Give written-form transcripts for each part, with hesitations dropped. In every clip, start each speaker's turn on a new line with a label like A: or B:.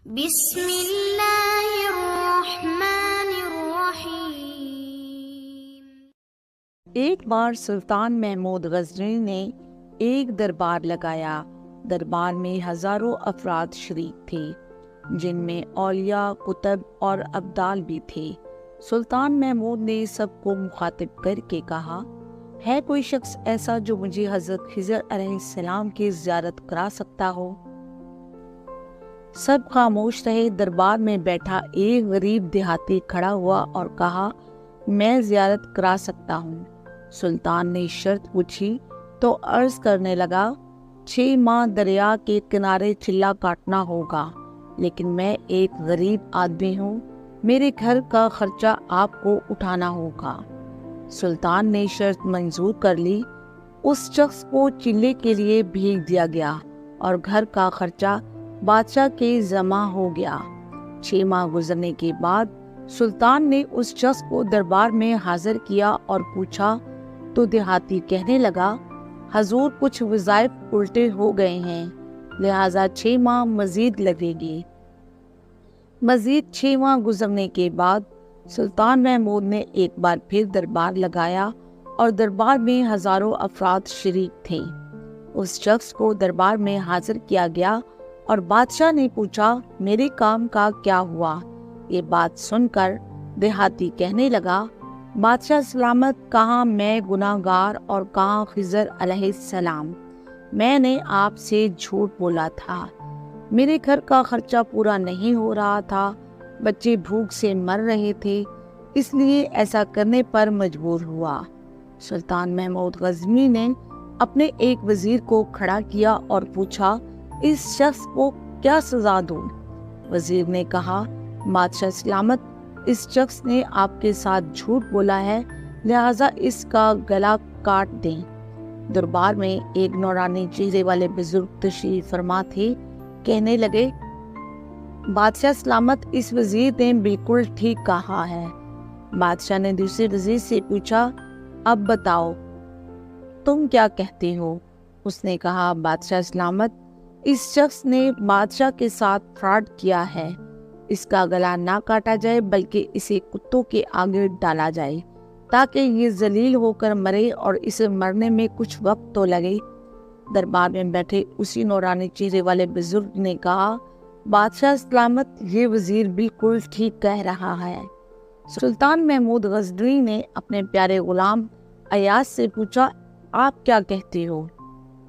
A: بسم اللہ الرحمن الرحیم۔
B: ایک بار سلطان محمود غزنوی نے ایک دربار لگایا۔ دربار میں ہزاروں افراد شریک تھے، جن میں اولیاء، کتب اور ابدال بھی تھے۔ سلطان محمود نے سب کو مخاطب کر کے کہا، ہے کوئی شخص ایسا جو مجھے حضرت خضر علیہ السلام کی زیارت کرا سکتا ہو؟ سب خاموش رہے۔ دربار میں بیٹھا ایک غریب دیہاتی کھڑا ہوا اور کہا، میں زیارت کرا سکتا ہوں۔ سلطان نے شرط پوچھی تو عرض کرنے لگا، 6 ماہ دریا کے کنارے چلہ کاٹنا ہوگا، لیکن میں ایک غریب آدمی ہوں، میرے گھر کا خرچہ آپ کو اٹھانا ہوگا۔ سلطان نے شرط منظور کر لی۔ اس شخص کو چلے کے لیے بھیج دیا گیا اور گھر کا خرچہ بادشاہ کے ذمہ ہو گیا۔ 6 ماہ گزرنے کے بعد سلطان نے اس شخص کو دربار میں حاضر کیا اور پوچھا تو دیہاتی کہنے لگا، حضور کچھ وظائف الٹے ہو گئے ہیں، لہٰذا 6 ماہ مزید لگے گی۔ مزید 6 ماہ گزرنے کے بعد سلطان محمود نے ایک بار پھر دربار لگایا اور دربار میں ہزاروں افراد شریک تھے۔ اس شخص کو دربار میں حاضر کیا گیا اور بادشاہ نے پوچھا، میرے کام کا کیا ہوا؟ یہ بات سن کر دیہاتی کہنے لگا، بادشاہ سلامت، کہاں میں گناہ گار اور کہاں خضر علیہ السلام، میں نے آپ سے جھوٹ بولا تھا، میرے گھر کا خرچہ پورا نہیں ہو رہا تھا، بچے بھوک سے مر رہے تھے، اس لیے ایسا کرنے پر مجبور ہوا۔ سلطان محمود غزنوی نے اپنے ایک وزیر کو کھڑا کیا اور پوچھا، اس شخص کو کیا سزا دوں؟ وزیر نے کہا، بادشاہ سلامت، اس شخص نے آپ کے ساتھ جھوٹ بولا ہے، لہٰذا اس کا گلا کاٹ دیں۔ دربار میں ایک نورانی چہرے والے بزرگ تشریف فرما تھے، کہنے لگے، بادشاہ سلامت، اس وزیر نے بالکل ٹھیک کہا ہے۔ بادشاہ نے دوسرے وزیر سے پوچھا، اب بتاؤ تم کیا کہتے ہو؟ اس نے کہا، بادشاہ سلامت، اس شخص نے بادشاہ کے ساتھ فراڈ کیا ہے، اس کا گلا نہ کاٹا جائے بلکہ اسے کتوں کے آگے ڈالا جائے تاکہ یہ ذلیل ہو کر مرے اور اسے مرنے میں کچھ وقت تو لگے۔ دربار میں بیٹھے اسی نورانی چہرے والے بزرگ نے کہا، بادشاہ سلامت، یہ وزیر بالکل ٹھیک کہہ رہا ہے۔ سلطان محمود غزنوی نے اپنے پیارے غلام ایاز سے پوچھا، آپ کیا کہتے ہو؟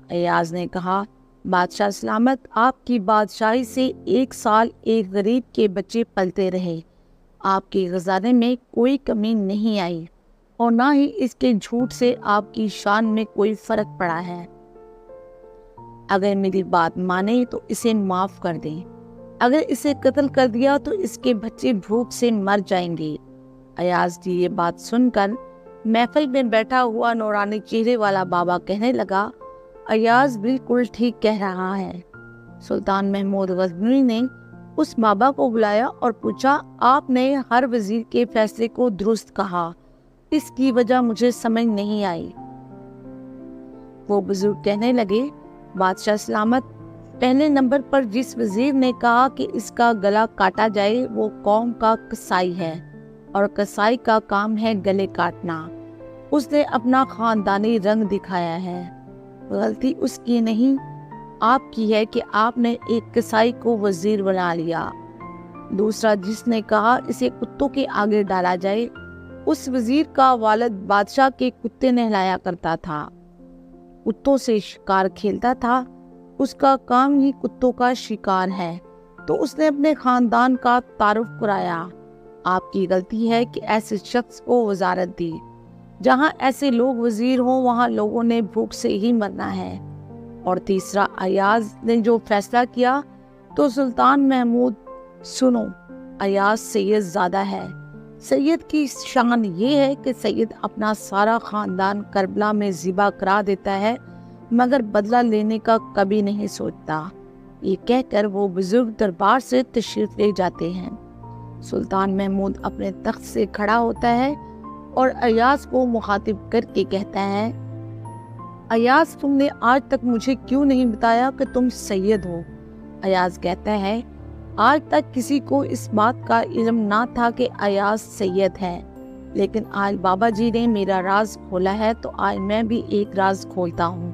B: ایاز نے کہا، بادشاہ سلامت، آپ کی بادشاہی سے 1 سال ایک غریب کے بچے پلتے رہے، آپ کے خزانے میں کوئی کمی نہیں آئی اور نہ ہی اس کے جھوٹ سے آپ کی شان میں کوئی فرق پڑا ہے۔ اگر میری بات مانے تو اسے معاف کر دیں، اگر اسے قتل کر دیا تو اس کے بچے بھوک سے مر جائیں گے۔ ایاز کی یہ بات سن کر محفل میں بیٹھا ہوا نورانی چہرے والا بابا کہنے لگا، ایاز بالکل ٹھیک کہہ رہا ہے۔ سلطان محمود غزنوی نے اس بابا کو بلایا اور پوچھا، آپ نے ہر وزیر کے فیصلے کو درست کہا، اس کی وجہ مجھے سمجھ نہیں آئی۔ وہ بزرگ کہنے لگے، بادشاہ سلامت، پہلے نمبر پر جس وزیر نے کہا کہ اس کا گلا کاٹا جائے وہ قوم کا قصائی ہے، اور قصائی کا کام ہے گلے کاٹنا۔ اس نے اپنا خاندانی رنگ دکھایا ہے، غلطی اس کی نہیں، آپ کی ہے کہ آپ نے ایک قصائی کو وزیر بنا لیا۔ دوسرا جس نے کہا اسے کتوں کے آگے ڈالا جائے، اس وزیر کا والد بادشاہ کے کتے نہلایا کرتا تھا، کتوں سے شکار کھیلتا تھا، اس کا کام ہی کتوں کا شکار ہے، تو اس نے اپنے خاندان کا تعارف کرایا۔ آپ کی غلطی ہے کہ ایسے شخص کو وزارت دی، جہاں ایسے لوگ وزیر ہوں وہاں لوگوں نے بھوک سے ہی مرنا ہے۔ اور تیسرا ایاز نے جو فیصلہ کیا تو سلطان محمود، سنو، ایاز سید زادہ ہے، سید کی شان یہ ہے کہ سید اپنا سارا خاندان کربلا میں ذبح کرا دیتا ہے مگر بدلہ لینے کا کبھی نہیں سوچتا۔ یہ کہہ کر وہ بزرگ دربار سے تشریف لے جاتے ہیں۔ سلطان محمود اپنے تخت سے کھڑا ہوتا ہے اور ایاز کو مخاطب کر کے کہتا ہے، ایاز، تم نے آج تک مجھے کیوں نہیں بتایا کہ تم سید ہو؟ ایاز کہتا ہے، آج تک کسی کو اس بات کا علم نہ تھا کہ ایاز سید ہے، لیکن آج بابا جی نے میرا راز کھولا ہے تو آج میں بھی ایک راز کھولتا ہوں۔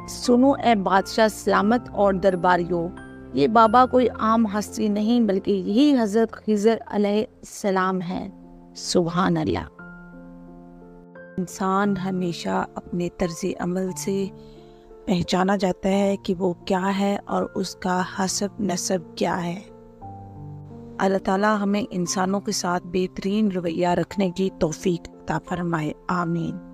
B: سنو اے بادشاہ سلامت اور درباریوں، یہ بابا کوئی عام ہستی نہیں بلکہ یہی حضرت خضر علیہ السلام ہے۔ سبحان اللہ۔
C: انسان ہمیشہ اپنے طرز عمل سے پہچانا جاتا ہے کہ وہ کیا ہے اور اس کا حسب نسب کیا ہے۔ اللہ تعالیٰ ہمیں انسانوں کے ساتھ بہترین رویہ رکھنے کی توفیق عطا فرمائے، آمین۔